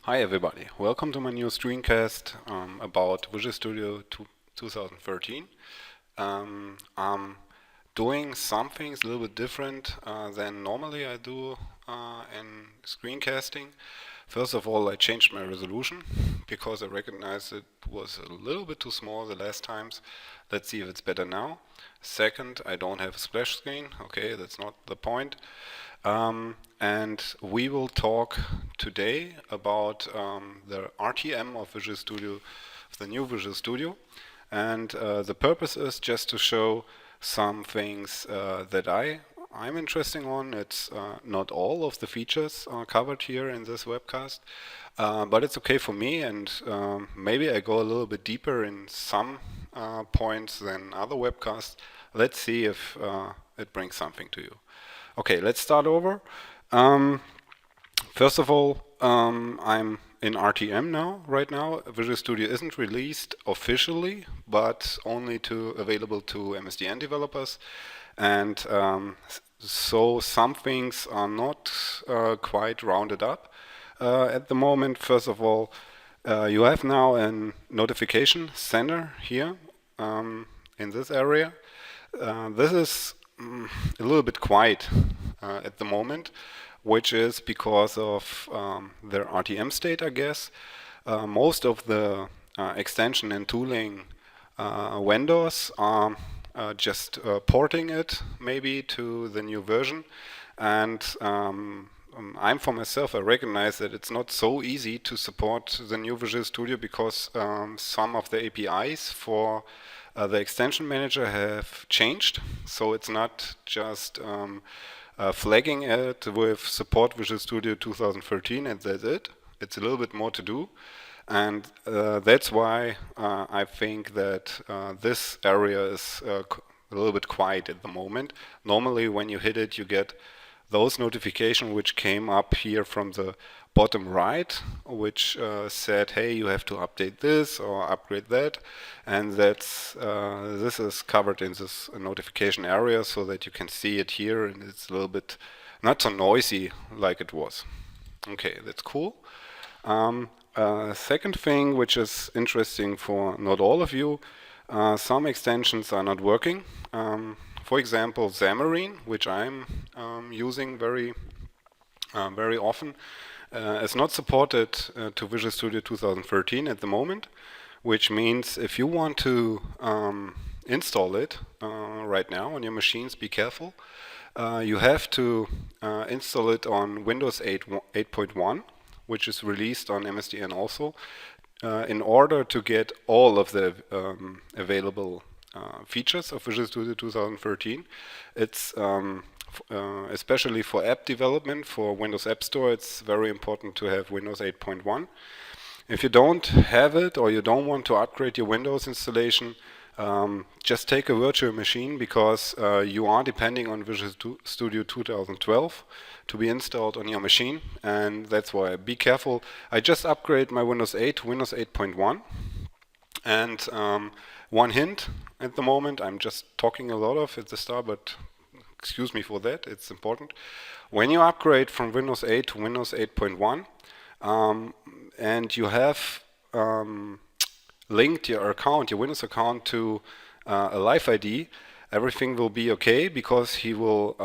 Hi everybody, welcome to my new screencast about Visual Studio 2013. I'm doing some things a little bit different than normally I do in screencasting. First of all, I changed my resolution because I recognized it was a little bit too small the last times. Let's see if it's better now. Second, I don't have a splash screen. Okay, that's not the point. And we will talk today about the RTM of Visual Studio, the new Visual Studio. And the purpose is just to show some things that I'm interested on. It's not all of the features are covered here in this webcast, but it's okay for me, and maybe I go a little bit deeper in some points than other webcasts. Let's see if it brings something to you. Okay, let's start over. First of all, I'm in RTM now, right now. Visual Studio isn't released officially, but only available to MSDN developers. And so some things are not quite rounded up at the moment. First of all, you have now a notification center here in this area. This is a little bit quiet at the moment, which is because of their RTM state, I guess. Most of the extension and tooling vendors are just porting it maybe to the new version. And I'm for myself, I recognize that it's not so easy to support the new Visual Studio because some of the APIs for the extension manager have changed. So it's not just flagging it with support Visual Studio 2013 and that's it. It's a little bit more to do. And that's why I think that this area is a little bit quiet at the moment. Normally when you hit it, you get those notifications which came up here from the bottom right, which said, hey, you have to update this or upgrade that. And that's this is covered in this notification area so that you can see it here, and it's a little bit not so noisy like it was. Okay, that's cool. Second thing, which is interesting for not all of you, some extensions are not working. For example, Xamarin, which I'm using very often, is not supported to Visual Studio 2013 at the moment, which means if you want to install it right now on your machines, be careful. You have to install it on Windows 8.1, which is released on MSDN also, in order to get all of the available features of Visual Studio 2013. It's especially for app development, for Windows App Store, it's very important to have Windows 8.1. If you don't have it or you don't want to upgrade your Windows installation, just take a virtual machine because you are depending on Visual Studio 2012 to be installed on your machine, and that's why be careful. I just upgrade my Windows 8 to Windows 8.1, and one hint at the moment, I'm just talking a lot of at the start, but excuse me for that, it's important. When you upgrade from Windows 8 to Windows 8.1, and you have linked your account, your Windows account, to a Live ID, everything will be okay because he will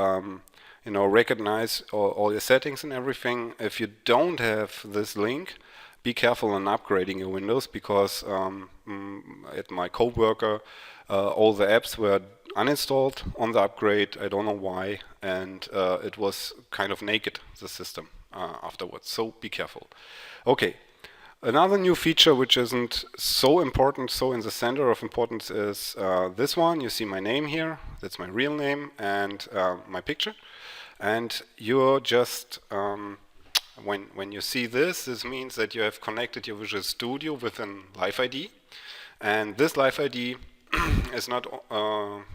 recognize all your settings and everything. If you don't have this link, be careful on upgrading your Windows because at my coworker, all the apps were uninstalled on the upgrade. I don't know why, and it was kind of naked, the system, afterwards. So be careful. Okay. Another new feature which isn't so important, so in the center of importance, is this one. You see my name here, that's my real name, and my picture. And you're just, when you see this means that you have connected your Visual Studio with a Live ID. And this Live ID is not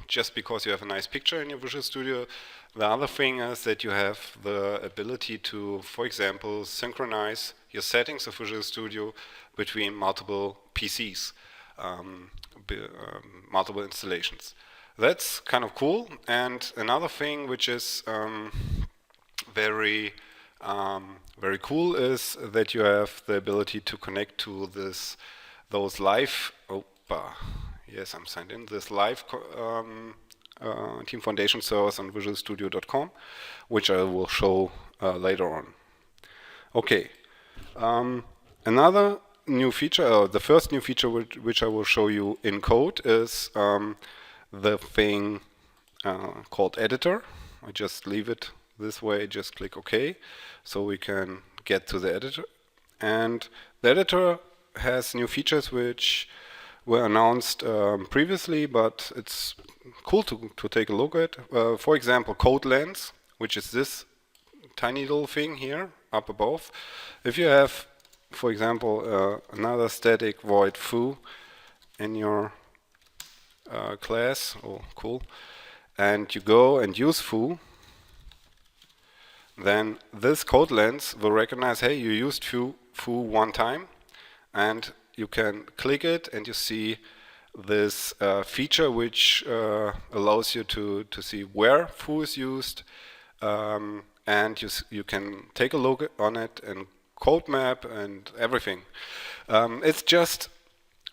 just because you have a nice picture in your Visual Studio. The other thing is that you have the ability to, for example, synchronize your settings of Visual Studio between multiple PCs, multiple installations. That's kind of cool. And another thing which is very very cool is that you have the ability to connect to those live. Yes, I'm signed in. This live Team Foundation servers on visualstudio.com, which I will show later on. Okay. Another new feature, the first new feature which I will show you in code is the thing called editor. I just leave it this way, just click OK, so we can get to the editor. And the editor has new features which were announced previously, but it's cool to take a look at. For example, code lens, which is this tiny little thing here up above. If you have, for example, another static void foo in your class, oh cool, and you go and use foo, then this code lens will recognize, hey, you used foo one time, and you can click it and you see this feature which allows you to see where foo is used, and you can take a look on it and code map and everything. It's just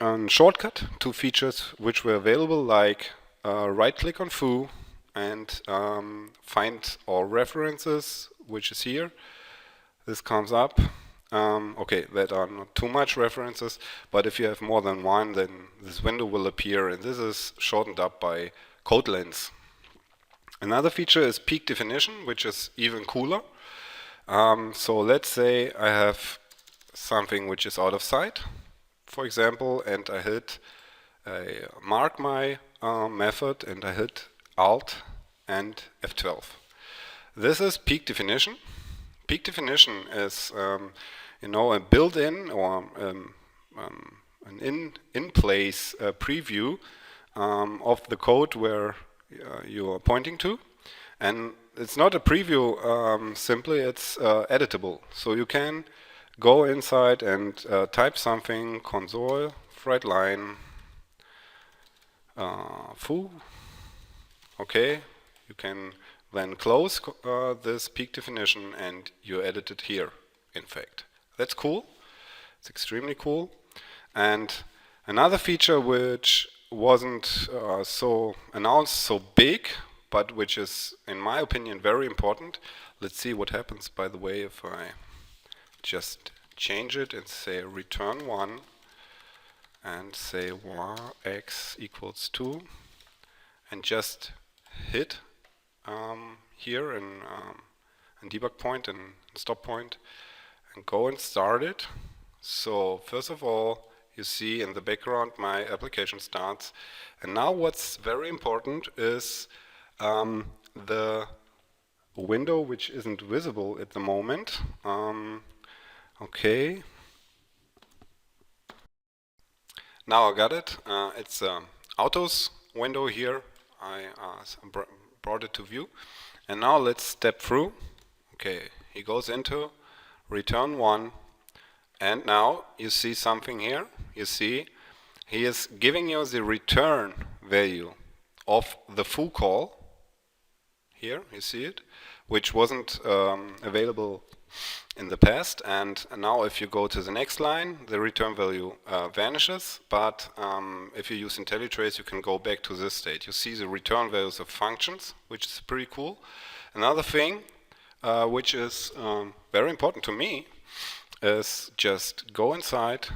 a shortcut to features which were available, like right click on foo and find all references, which is here. This comes up. Okay, that are not too much references, but if you have more than one, then this window will appear, and this is shortened up by code lens. Another feature is peak definition, which is even cooler. So let's say I have something which is out of sight, for example, and I mark my method and I hit Alt and F12. This is peak definition. Peak definition is a built-in or an in-place preview of the code where you are pointing to, and it's not a preview simply, it's editable. So you can go inside and type something, console, right line, foo. Okay, you can then close this peak definition and you edit it here, in fact. That's cool. It's extremely cool. And another feature which wasn't announced so big, but which is, in my opinion, very important. Let's see what happens, by the way, if I just change it and say return 1 and say var x equals 2 and just hit here in debug point and stop point and go and start it. So first of all, you see in the background my application starts, and now what's very important is the window which isn't visible at the moment. Okay, now I got it. It's autos window here. I brought it to view, and now let's step through. Okay, he goes into return 1, and now you see something here. You see he is giving you the return value of the foo call. Here you see it, which wasn't available in the past, and now if you go to the next line, the return value vanishes, but if you use IntelliTrace, you can go back to this state. You see the return values of functions, which is pretty cool. Another thing which is very important to me is just go inside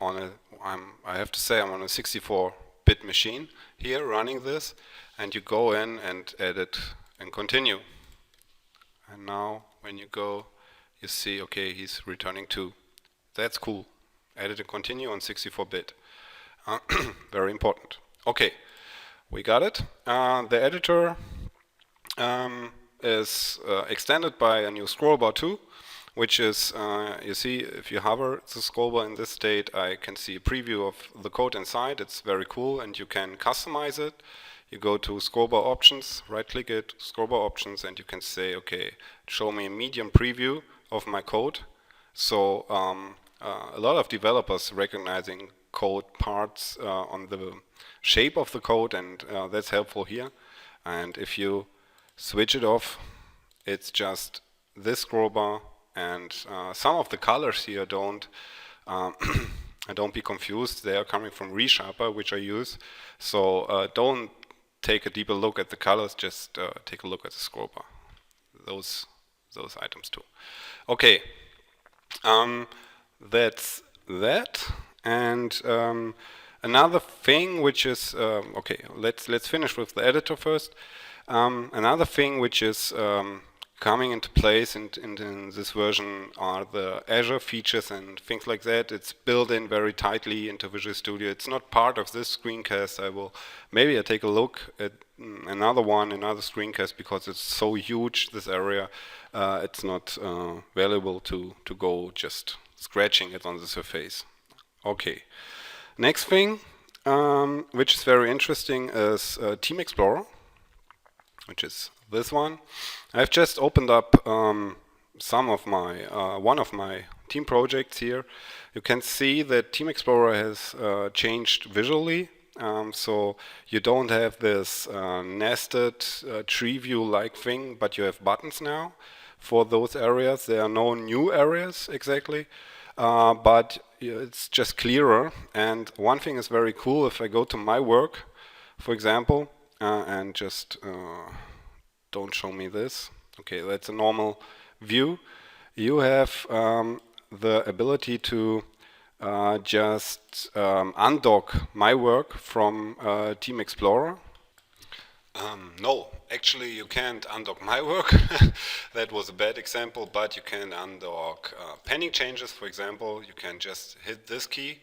on I have to say I'm on a 64-bit machine here running this, and you go in and edit and continue. And now when you go, you see, okay, he's returning 2. That's cool. Edit and continue on 64-bit. Very important. Okay, we got it. The editor is extended by a new scroll bar too, which is, you see, if you hover the scroll bar in this state, I can see a preview of the code inside. It's very cool, and you can customize it. You go to scroll bar options, right click it, scroll bar options, and you can say, okay, show me a medium preview of my code. So a lot of developers recognizing code parts on the shape of the code, and that's helpful here. And if you switch it off, it's just this scroll bar, and some of the colors here don't don't be confused. They are coming from ReSharper, which I use. So don't take a deeper look at the colors. Just take a look at the scroll bar. Those items too. Okay, that's that. And another thing which is okay. Let's finish with the editor first. Another thing which is coming into place in this version are the Azure features and things like that. It's built in very tightly into Visual Studio. It's not part of this screencast. Maybe I take a look at another screencast, because it's so huge, this area. It's not valuable to go just scratching it on the surface. Okay. Next thing, which is very interesting, is Team Explorer, which is this one. I've just opened up some of my one of my team projects here. You can see that Team Explorer has changed visually. So you don't have this nested tree view-like thing, but you have buttons now for those areas. There are no new areas exactly, but it's just clearer. And one thing is very cool. If I go to my work, for example, and just don't show me this. Okay, that's a normal view. You have the ability to just undock my work from Team Explorer. No, actually you can't undock my work. That was a bad example, but you can undock pending changes, for example. You can just hit this key,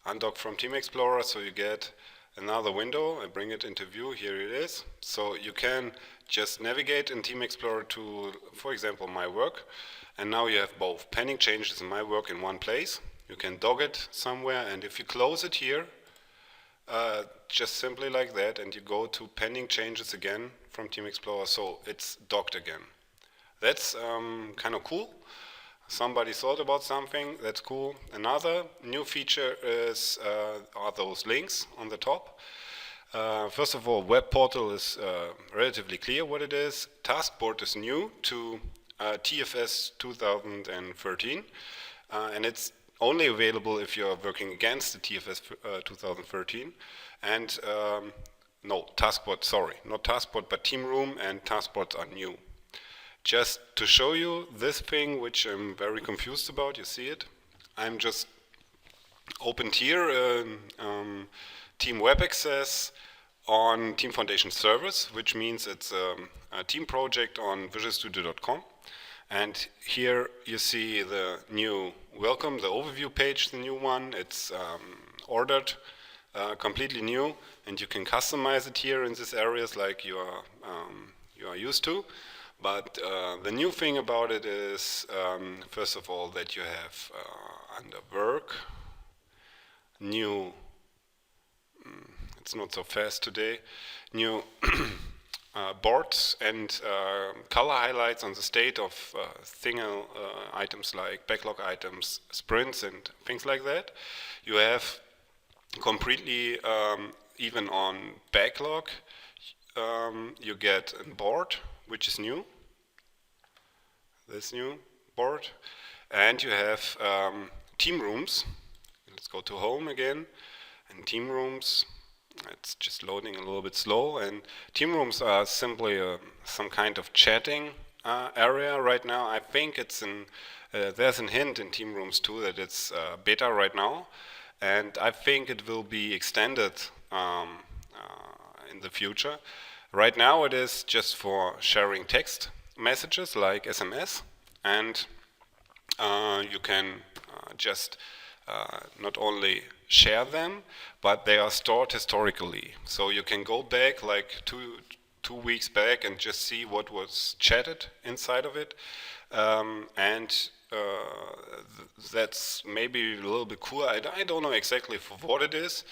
undock from Team Explorer, so you get another window. I bring it into view, here it is. So you can just navigate in Team Explorer to, for example, my work, and now you have both pending changes and my work in one place. You can dog it somewhere, and if you close it here, just simply like that, and you go to pending changes again from Team Explorer, so it's docked again. That's kind of cool. Somebody thought about something, that's cool. Another new feature are those links on the top. First of all, web portal is relatively clear what it is. Taskboard is new to TFS 2013, and it's only available if you're working against the TFS 2013. And no, Taskboard, sorry, not Taskboard, but Team Room and Taskboards are new. Just to show you this thing, which I'm very confused about, you see it. I'm just opened here Team Web Access on Team Foundation Service, which means it's a team project on visualstudio.com. And here you see the new welcome, the overview page, the new one. It's ordered, completely new, and you can customize it here in these areas like you are used to. But the new thing about it is, first of all, that you have under work, new, it's not so fast today, new boards and color highlights on the state of single items like backlog items, sprints and things like that. You have completely, even on backlog, you get a board, which is new, this new board, and you have team rooms. Let's go to home again, and team rooms. It's just loading a little bit slow, and team rooms are simply some kind of chatting area right now. I think it's there's a hint in team rooms too that it's beta right now, and I think it will be extended in the future. Right now it is just for sharing text messages like SMS, and you can just not only share them, but they are stored historically. So you can go back like two weeks back and just see what was chatted inside of it. That's maybe a little bit cool. I don't know exactly for what it is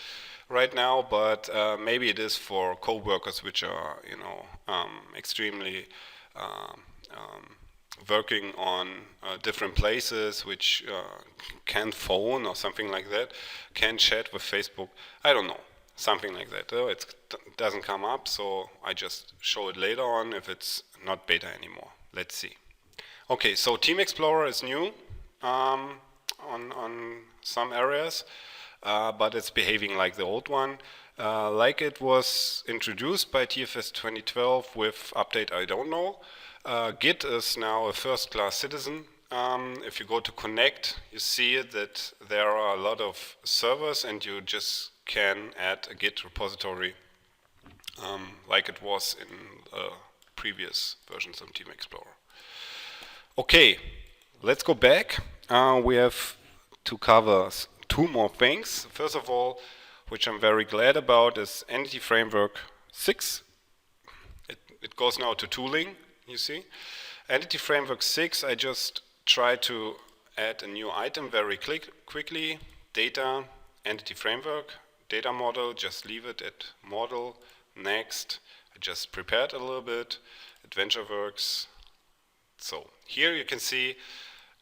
right now, but maybe it is for co-workers which are, extremely working on different places, which can phone or something like that, can chat with Facebook. I don't know, something like that. It doesn't come up, so I just show it later on if it's not beta anymore. Let's see. Okay, so Team Explorer is new on some areas, but it's behaving like the old one. Like it was introduced by TFS 2012 with update I don't know. Git is now a first-class citizen. If you go to connect, you see that there are a lot of servers and you just can add a Git repository like it was in previous versions of Team Explorer. Okay, let's go back. We have to cover two more things. First of all, which I'm very glad about, is Entity Framework 6. It goes now to tooling, you see. Entity Framework 6, I just try to add a new item very quickly. Data, Entity Framework, data model, just leave it at model. Next, I just prepared a little bit. AdventureWorks. So here you can see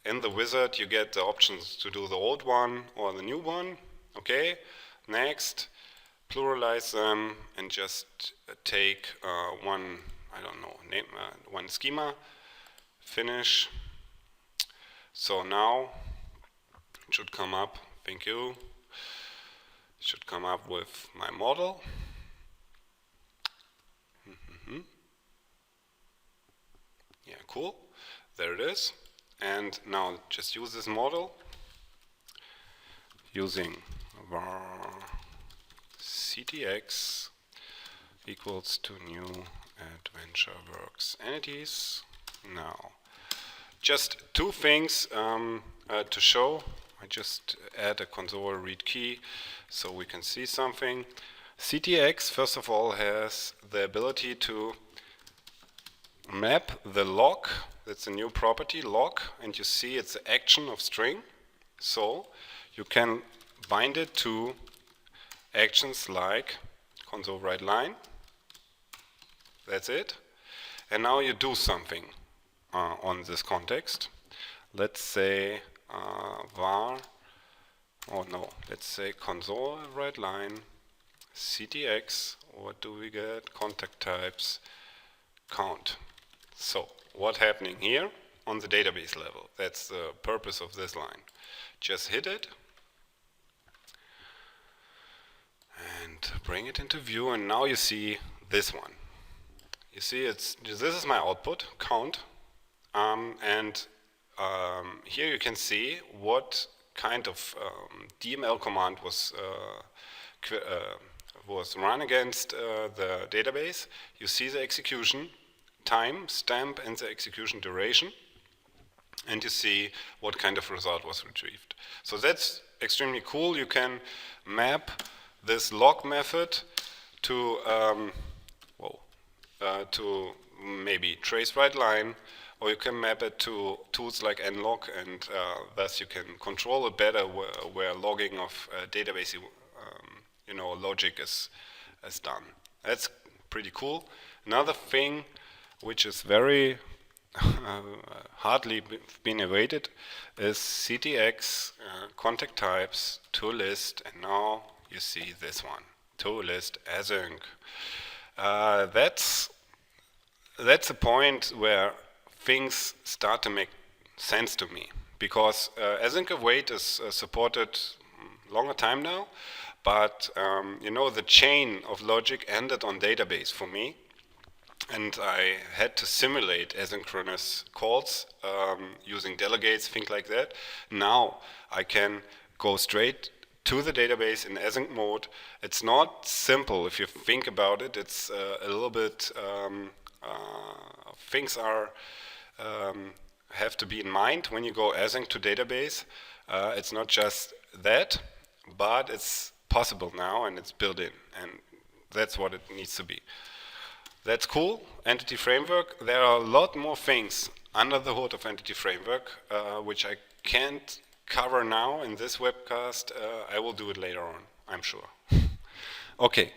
in the wizard you get the options to do the old one or the new one. Okay, next, pluralize them and just take one, I don't know, name one schema. Finish. So now it should come up. Thank you. It should come up with my model. Yeah, cool. There it is. And now just use this model using var ctx equals to new AdventureWorks entities. Now, just two things to show. I just add a console read key so we can see something. CTX, first of all, has the ability to map the log. That's a new property, log, and you see it's the action of string. So you can bind it to actions like console write line. That's it. And now you do something on this context. Let's say var, let's say console write line ctx. What do we get? Contact types count. So what's happening here on the database level? That's the purpose of this line. Just hit it and bring it into view, and now you see this one. You see, this is my output count, and here you can see what kind of DML command was run against the database. You see the execution time, stamp, and the execution duration, and you see what kind of result was retrieved. So that's extremely cool. You can map this log method to to maybe trace write line, or you can map it to tools like nlog, and thus you can control it better where logging of database logic is done. That's pretty cool. Another thing which is very hardly been evaded is CTX contact types to list, and now you see this one, to list async. That's a point where things start to make sense to me, because async await is supported longer time now, but the chain of logic ended on database for me, and I had to simulate asynchronous calls using delegates, things like that. Now I can go straight to the database in async mode. It's not simple if you think about it. It's a little bit, things are have to be in mind when you go async to database. It's not just that, but it's possible now and it's built in, and that's what it needs to be. That's cool. Entity Framework. There are a lot more things under the hood of Entity Framework, which I can't cover now in this webcast. I will do it later on, I'm sure. Okay.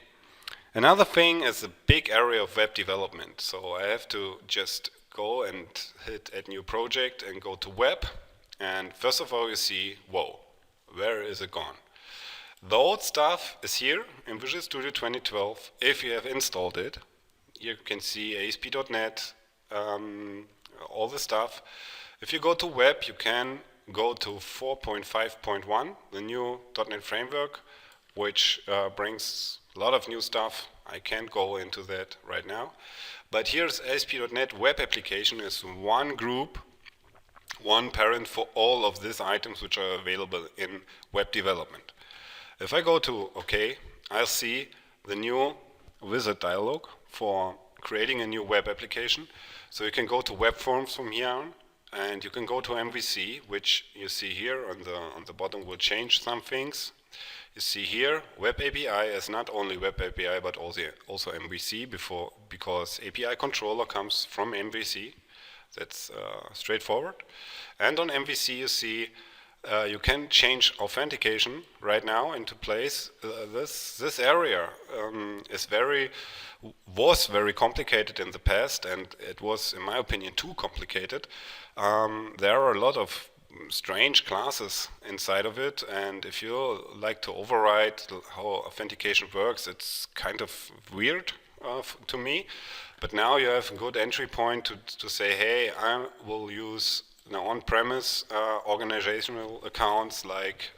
Another thing is a big area of web development. So I have to just go and hit Add New Project and go to Web. And first of all, you see, whoa, where is it gone? The old stuff is here in Visual Studio 2012. If you have installed it, you can see ASP.NET, all the stuff. If you go to web, you can go to 4.5.1, the new .NET framework, which brings a lot of new stuff. I can't go into that right now. But here's ASP.NET Web Application is one group, one parent for all of these items which are available in web development. If I go to OK, I'll see the new wizard dialog for creating a new web application. So you can go to web forms from here on, and you can go to MVC, which you see here on the bottom will change some things. You see here, Web API is not only Web API but also MVC because API controller comes from MVC. That's straightforward. And on MVC you see you can change authentication right now into place. This area was very complicated in the past, and it was, in my opinion, too complicated. There are a lot of strange classes inside of it, and if you like to override how authentication works, it's kind of weird to me. But now you have a good entry point to say, hey, I will use on-premise organizational accounts like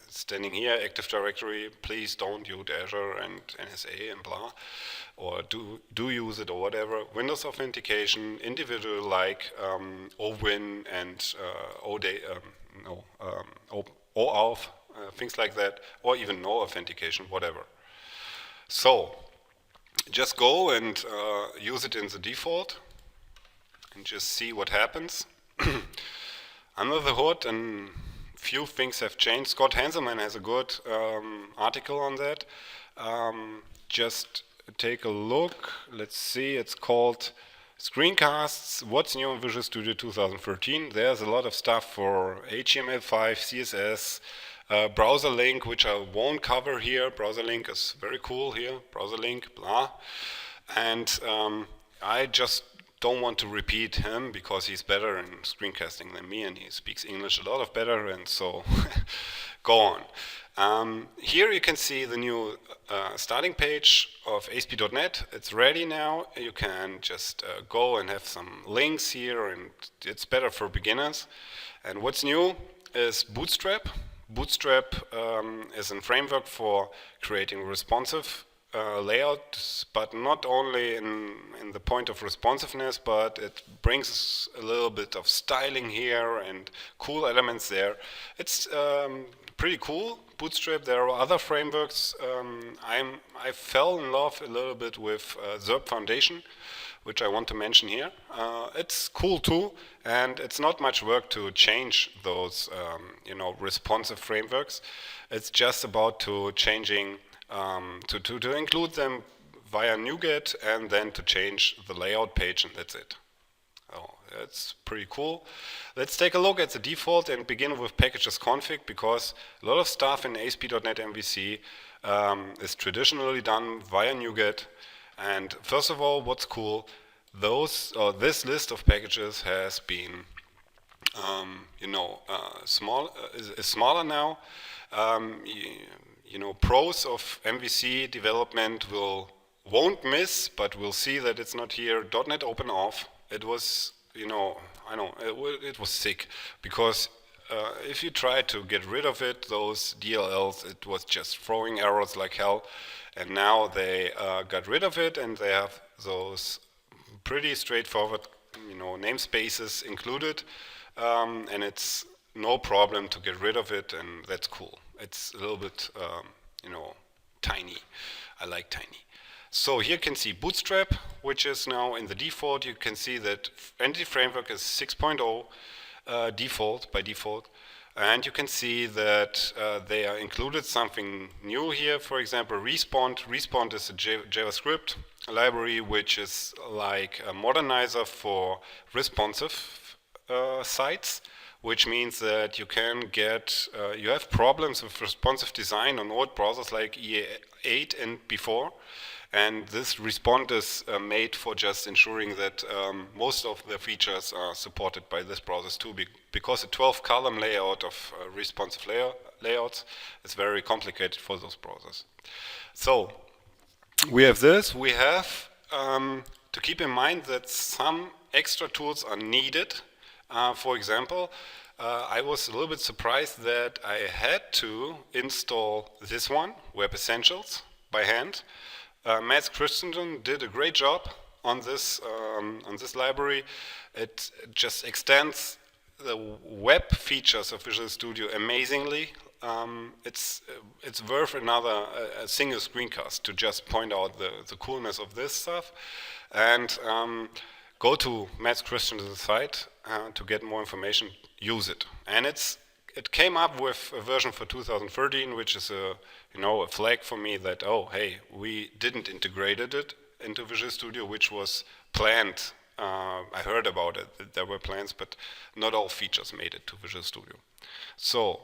standing here, Active Directory, please don't use Azure and NSA and blah, or do use it or whatever. Windows authentication, individual like OWIN and OAuth, things like that, or even no authentication, whatever. So just go and use it in the default and just see what happens. Under the hood, and few things have changed. Scott Hanselman has a good article on that. Just take a look. Let's see. It's called Screencasts, What's New in Visual Studio 2013. There's a lot of stuff for HTML5, CSS, browser link, which I won't cover here. Browser link is very cool here. Browser link, blah. And I just don't want to repeat him because he's better in screencasting than me, and he speaks English a lot better, and so go on. Here you can see the new starting page of ASP.NET. It's ready now. You can just go and have some links here, and it's better for beginners. And what's new is Bootstrap. Bootstrap is a framework for creating responsive layout, but not only in the point of responsiveness, but it brings a little bit of styling here and cool elements there. It's pretty cool, Bootstrap. There are other frameworks. I fell in love a little bit with ZERP Foundation, which I want to mention here. It's cool too, and it's not much work to change those responsive frameworks. It's just about changing to include them via NuGet and then to change the layout page, and that's it. Oh, that's pretty cool. Let's take a look at the default and begin with packages config, because a lot of stuff in ASP.NET MVC is traditionally done via NuGet. And first of all, what's cool, this list of packages has been is smaller now. Pros of MVC development won't miss, but we'll see that it's not here. .NET Open Auth, it was, it was sick, because if you try to get rid of it, those DLLs, it was just throwing errors like hell. And now they got rid of it, and they have those pretty straightforward, namespaces included, and it's no problem to get rid of it, and that's cool. It's a little bit, tiny. I like tiny. So here you can see Bootstrap, which is now in the default. You can see that Entity Framework is 6.0 by default. And you can see that they are included something new here. For example, Respond. Respond is a JavaScript library, which is like a modernizer for responsive sites, which means that you can you have problems with responsive design on old browsers like EA8 and before. And this Respond is made for just ensuring that most of the features are supported by this browsers too, because a 12-column layout of responsive layouts is very complicated for those browsers. So we have this. We have to keep in mind that some extra tools are needed For example, I was a little bit surprised that I had to install this one, Web Essentials, by hand. Mads Christensen did a great job on this library. It just extends the web features of Visual Studio amazingly. It's worth another a single screencast to just point out the coolness of this stuff, and go to Mads Christensen's site to get more information. Use it, and it came up with a version for 2013, which is a flag for me that, oh hey, we didn't integrated it into Visual Studio, which was planned. I heard about it, that there were plans, but not all features made it to Visual Studio. So,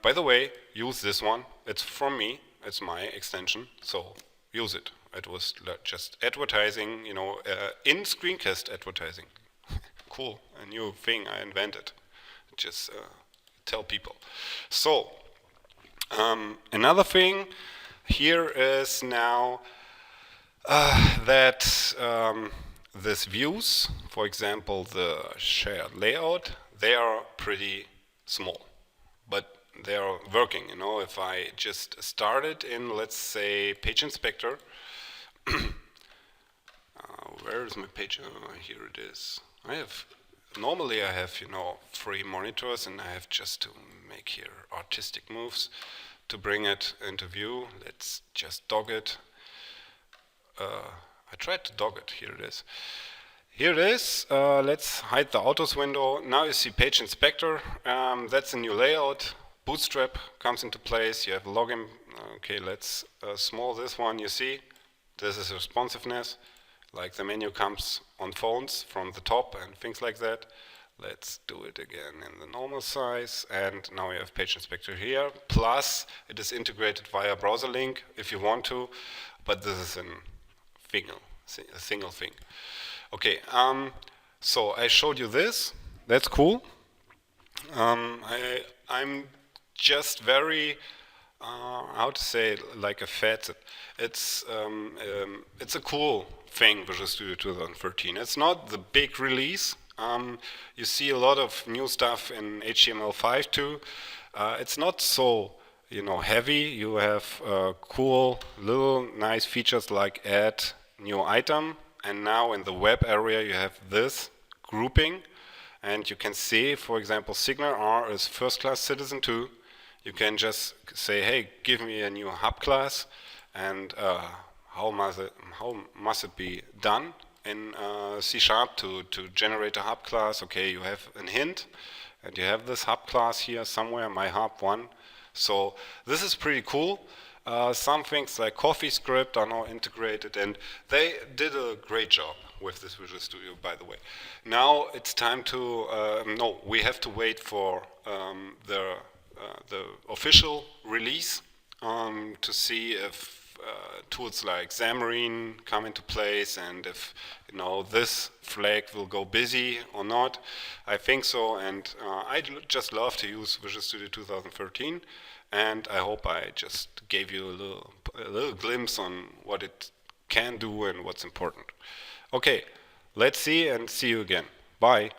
by the way, use this one. It's from me, it's my extension, so use it. It was just advertising, in screencast advertising. Cool, a new thing I invented. Just tell people. So, another thing here is now that these views, for example, the shared layout, they are pretty small, but they are working. If I just started in, let's say, Page Inspector, where is my page? Here it is. Normally I have, 3 monitors, and I have just to make here artistic moves to bring it into view. Let's just dog it. I tried to dog it. Here it is. Here it is. Let's hide the Autos window. Now you see Page Inspector. That's a new layout. Bootstrap comes into place. You have login. Okay, let's small this one. You see, this is responsiveness. Like the menu comes on phones from the top and things like that. Let's do it again in the normal size, and now you have Page Inspector here. Plus, it is integrated via browser link if you want to, but this is a single thing. Okay, so I showed you this. That's cool. I'm just very how to say, like a facet. It's a cool thing, Visual Studio 2013. It's not the big release. You see a lot of new stuff in HTML5 too. It's not so heavy. You have cool little nice features like add new item, and now in the web area you have this grouping, and you can see, for example, Signal R is first class citizen 2. You can just say, hey, give me a new hub class, and how must it be done in C# to generate a hub class. Okay, you have a hint, and you have this hub class here somewhere, my hub 1. So this is pretty cool. Some things like CoffeeScript are now integrated, and they did a great job with this Visual Studio, by the way. Now it's time to, we have to wait for the official release to see if tools like Xamarin come into place, and if this flag will go busy or not. I think so, and I just love to use Visual Studio 2013, and I hope I just gave you a little glimpse on what it can do and what's important. Okay, let's see, and see you again. Bye.